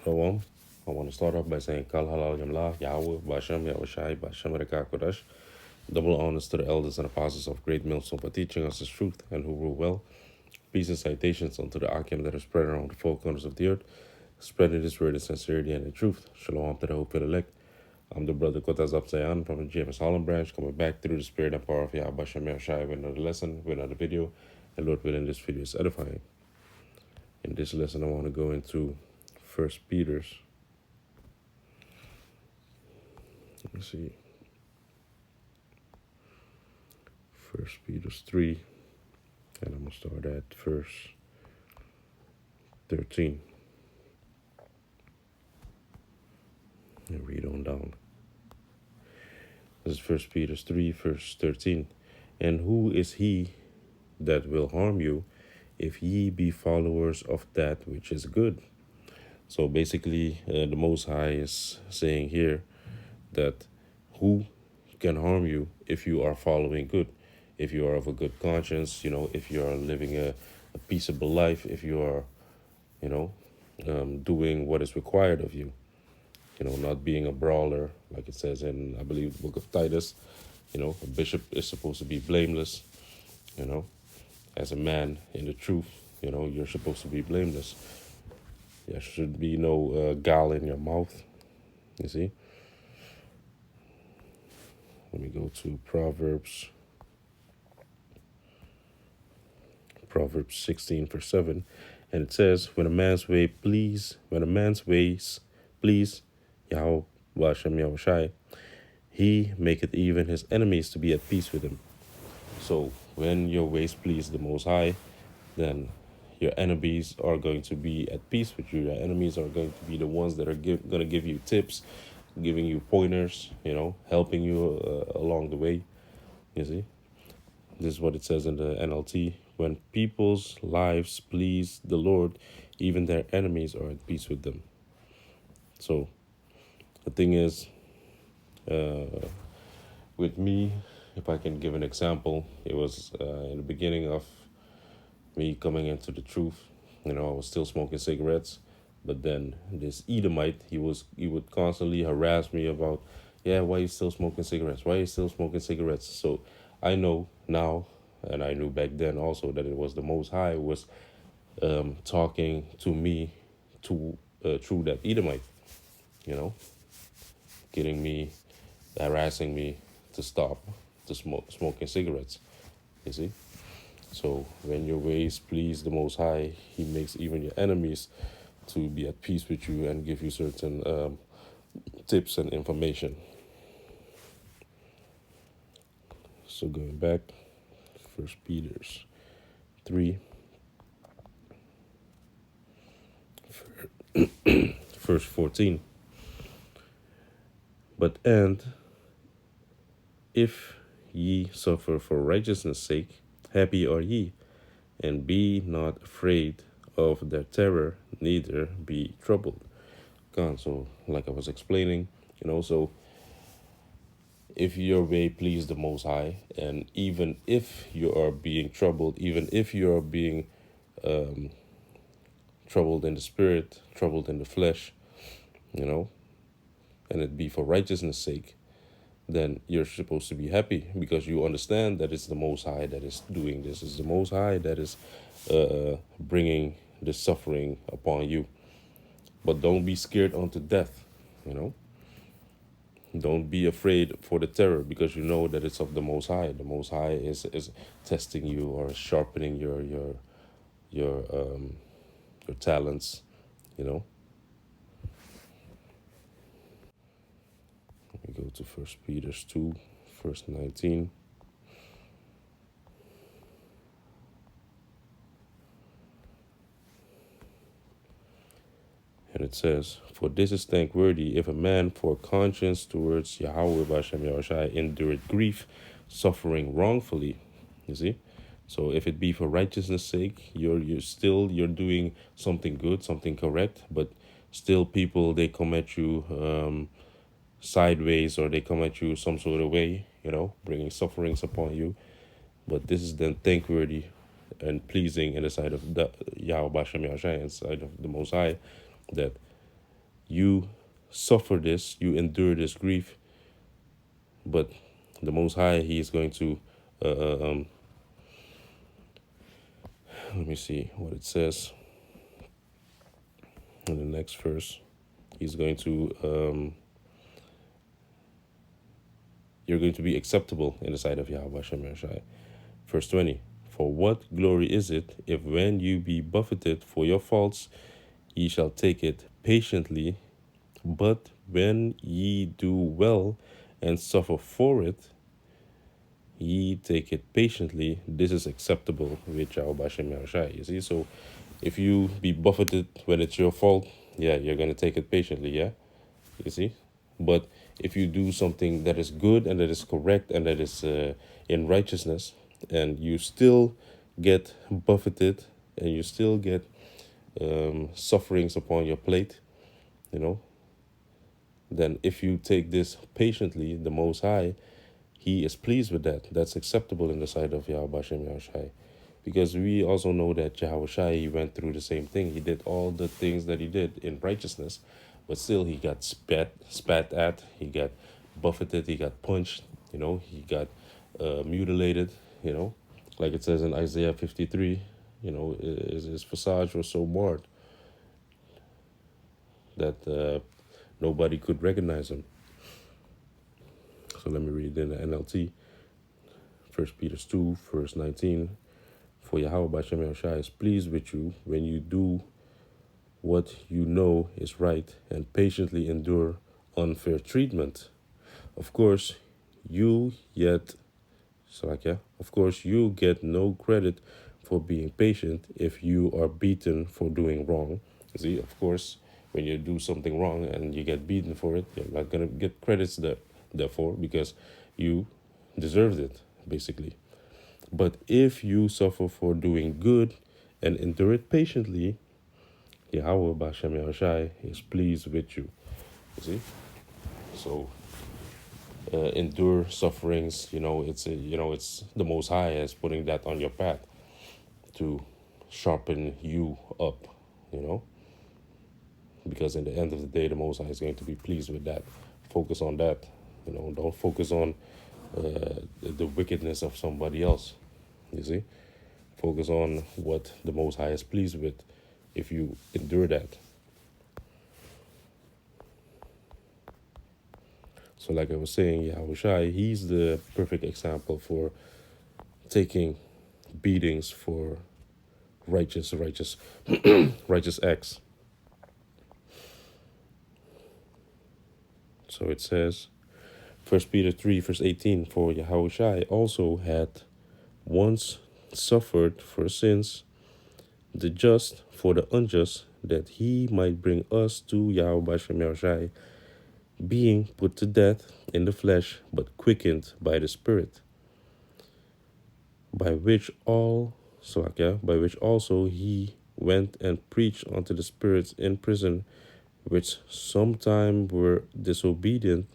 Shalom. I want to start off by saying Kal Halal Yamla, Yahweh, Bashem, Yahushai, Bashem, Kodesh. Double honors to the elders and apostles of Great Millstone for teaching us His truth and who rule well. Peace and citations unto the Akim that is spread around the four corners of the earth, spreading His word in sincerity and in truth. Shalom to the hope of the elect. I'm the brother Kotaz Absayan from the James Holland branch, coming back through the spirit and power of Yahweh Bashem Yahushai with another lesson, with another video. And Lord willing, this video is edifying. In this lesson, I want to go into First Peter's. Let me see. First Peter's 3, and I'm gonna start at verse 13 and read on down. This is First Peter's 3, verse 13. And who is he that will harm you if ye be followers of that which is good? So basically, the Most High is saying here that who can harm you if you are following good, if you are of a good conscience, if you are living a peaceable life, if you are, doing what is required of you, not being a brawler, like it says in, I believe, the book of Titus. A bishop is supposed to be blameless, as a man in the truth, you're supposed to be blameless. There should be no gall in your mouth, you see. Let me go to Proverbs 16, verse 7. And it says, when a man's ways please Yahweh Bashem Yahushai, he maketh even his enemies to be at peace with him. So when your ways please the Most High, then your enemies are going to be at peace with you. Your enemies are going to be the ones that are going to give you tips, giving you pointers, helping you along the way. You see, this is what it says in the NLT. When people's lives please the Lord, even their enemies are at peace with them. So the thing is, with me, if I can give an example, it was in the beginning of me coming into the truth. I was still smoking cigarettes, but then this Edomite, he would constantly harass me about, yeah, why you still smoking cigarettes? Why you still smoking cigarettes? So I know now, and I knew back then also, that it was the Most High who was talking to me through that Edomite, getting me, harassing me to stop smoking cigarettes, you see. So when your ways please the Most High, he makes even your enemies to be at peace with you and give you certain tips and information. So going back, First Peter's 3, verse 14. And if ye suffer for righteousness' sake, happy are ye, and be not afraid of their terror, neither be troubled. So like I was explaining, so if your way please the Most High, and even if you are being troubled, even if you are being troubled in the spirit, troubled in the flesh, and it be for righteousness' sake, then you're supposed to be happy because you understand that it's the Most High that is doing this. It's the Most High that is bringing the suffering upon you. But don't be scared unto death, Don't be afraid for the terror because you know that it's of the Most High. The Most High is testing you or sharpening your talents, Let me go to First Peter 2, verse 19. And it says, for this is thankworthy if a man for conscience towards Yahweh Bashem Yahushai endureth grief, suffering wrongfully. You see? So if it be for righteousness' sake, you're doing something good, something correct, but still people, they come at you sideways, or they come at you some sort of way, bringing sufferings upon you. But this is then thankworthy and pleasing in the sight of the Yahweh Bashem Yahushai, in the sight of the Most High, that you suffer this, you endure this grief, but the Most High, He is going to, uh, let me see what it says in the next verse. He's going to, you're going to be acceptable in the sight of Yahweh Hashem Yahushai. Verse 20, for what glory is it if when you be buffeted for your faults, ye shall take it patiently, but when ye do well and suffer for it, ye take it patiently. This is acceptable with Yahweh Hashem Yahushai. You see, so if you be buffeted when it's your fault, yeah, you're going to take it patiently, yeah? You see? But if you do something that is good and that is correct and that is in righteousness, and you still get buffeted and you still get sufferings upon your plate, you know, then if you take this patiently, the Most High, He is pleased with that. That's acceptable in the sight of Yahweh Hashem Yahushai. Because we also know that Yahweh Shai, he went through the same thing. He did all the things that he did in righteousness, but still he got spat at, he got buffeted, he got punched, you know, he got mutilated, you know, like it says in Isaiah 53, you know, his visage was so marred that nobody could recognize him. So let me read in the NLT. 1 Peter 2, verse 19. For Yahweh Bashem Yahushai is pleased with you when you do what you know is right and patiently endure unfair treatment. Of course, you get no credit for being patient if you are beaten for doing wrong. See, of course, when you do something wrong and you get beaten for it, you're not gonna get credits therefore, because you deserved it, basically. But if you suffer for doing good and endure it patiently, Yahweh Bashem Yahushai is pleased with you. You see? So endure sufferings, you know, it's the Most High is putting that on your path to sharpen you up, you know? Because in the end of the day, the Most High is going to be pleased with that. Focus on that, you know, don't focus on the wickedness of somebody else. You see, focus on what the Most High is pleased with if you endure that. So like I was saying, Yahushai, he's the perfect example for taking beatings for righteous righteous acts. So it says, 1 Peter 3, verse 18, for Yahushai also had once suffered for sins, the just for the unjust, that he might bring us to Yahweh Shem Yahushai, being put to death in the flesh, but quickened by the Spirit, by which also he went and preached unto the spirits in prison, which sometime were disobedient,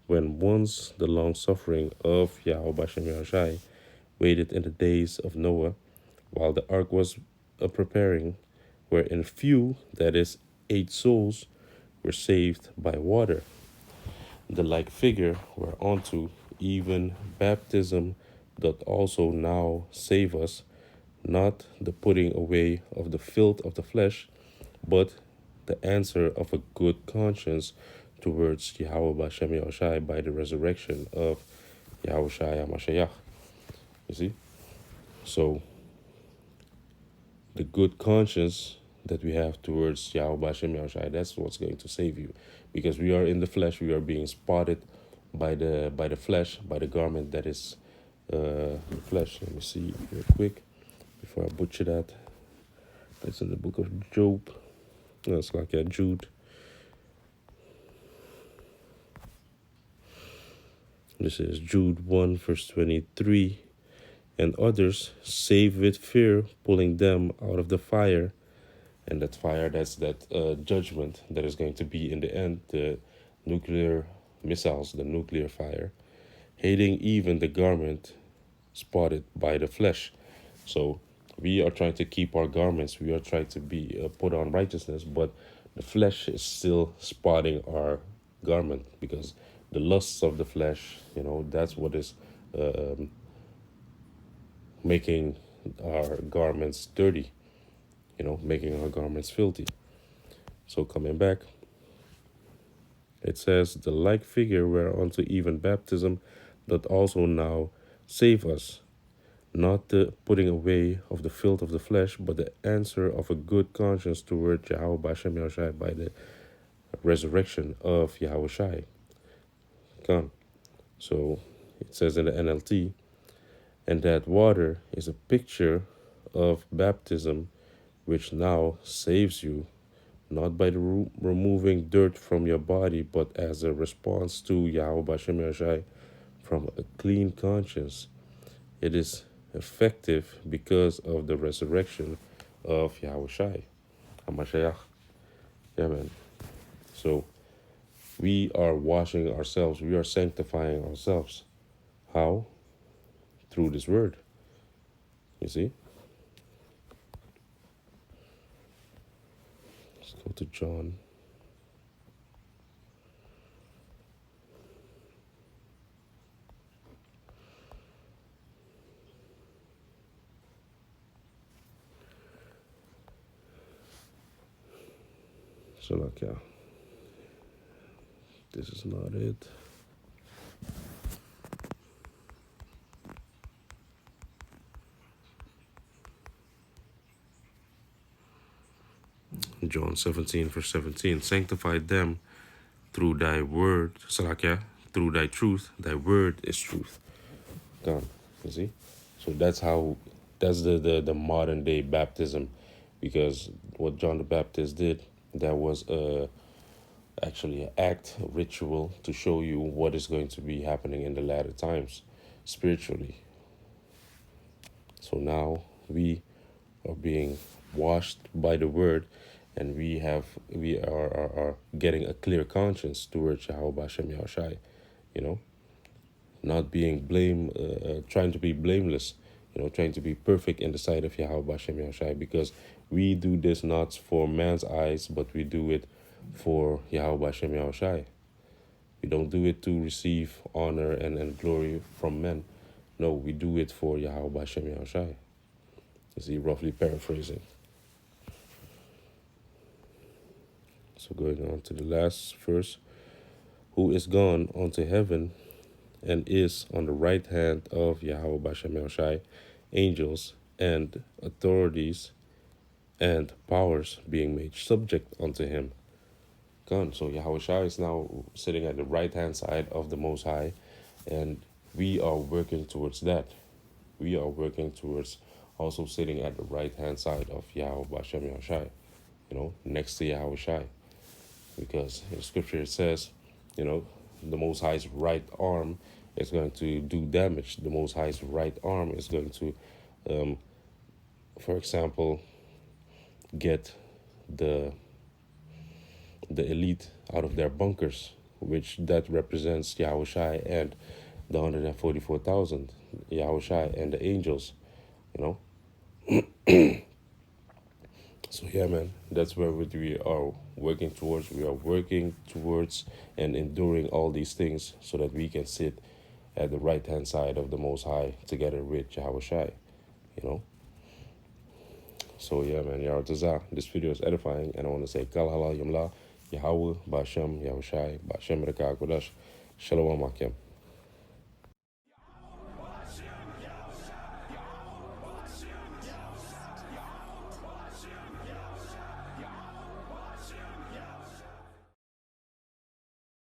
when once the long suffering of Yahweh Shem Yahushai waited in the days of Noah, while the ark was preparing, wherein few, that is, 8 souls, were saved by water. The like figure whereunto even baptism doth also now save us, not the putting away of the filth of the flesh, but the answer of a good conscience towards Yahweh Bashem Yahushai by the resurrection of Yahushai HaMashiach. You see? So, the good conscience that we have towards Yahweh Bashem Yahushai, that's what's going to save you. Because we are in the flesh, we are being spotted by the flesh, by the garment that is the flesh. Let me see real quick before I butcher that. That's in the book of Job. No, it's like Jude. This is Jude 1, verse 23. And others save with fear, pulling them out of the fire. And that fire, that's that judgment that is going to be in the end, the nuclear missiles, the nuclear fire, hating even the garment spotted by the flesh. So we are trying to keep our garments. We are trying to be put on righteousness, but the flesh is still spotting our garment, because the lusts of the flesh, that's what is um, making our garments dirty, making our garments filthy. So coming back, it says, the like figure whereunto even baptism doth also now save us, not the putting away of the filth of the flesh, but the answer of a good conscience toward Yahweh Bashem Yahushai by the resurrection of Yahushai. Come. So it says in the NLT, and that water is a picture of baptism, which now saves you, not by the removing dirt from your body, but as a response to Yahweh Bashem Yahushai from a clean conscience. It is effective because of the resurrection of Yahushai. HaMashiach. Yeah, man. So we are washing ourselves. We are sanctifying ourselves. How? Through this word. You see? Let's go to John. Salakia. This is not it. John 17, verse 17. Sanctify them through thy word, Salakia, through thy truth. Thy word is truth. Gone. You see? So that's the modern day baptism, because what John the Baptist did, that was actually an act, a ritual to show you what is going to be happening in the latter times spiritually. So now we are being washed by the word, and we are getting a clear conscience towards Yahweh Bashem Yahushai, not being trying to be blameless, trying to be perfect in the sight of Yahweh Bashem Yahushai, because we do this not for man's eyes, but we do it for Yahweh Bashem Yahushai. We don't do it to receive honor and glory from men. No, we do it for Yahweh Bashem Yahushai. You see, roughly paraphrasing. So going on to the last verse, who is gone unto heaven and is on the right hand of Yahweh Bashem Yahushai, angels and authorities and powers being made subject unto him. Gone. So Yahushua is now sitting at the right hand side of the Most High, and we are working towards that. We are working towards also sitting at the right hand side of Yahweh Bashem Yahushai, next to Yahushai. Because in scripture it says, the Most High's right arm is going to do damage. The Most High's right arm is going to, for example, get the elite out of their bunkers, which that represents Yahushai and the 144,000, Yahushai and the angels, So yeah, man, that's where we are working towards. We are working towards and enduring all these things so that we can sit at the right hand side of the Most High together with Yahushai, So yeah, man, Yaratazah, this video is edifying, and I want to say Kal Halal Yamla, Yahweh, Bashem, Yahushai, Bashem Reka Kodash, Shalom Akim.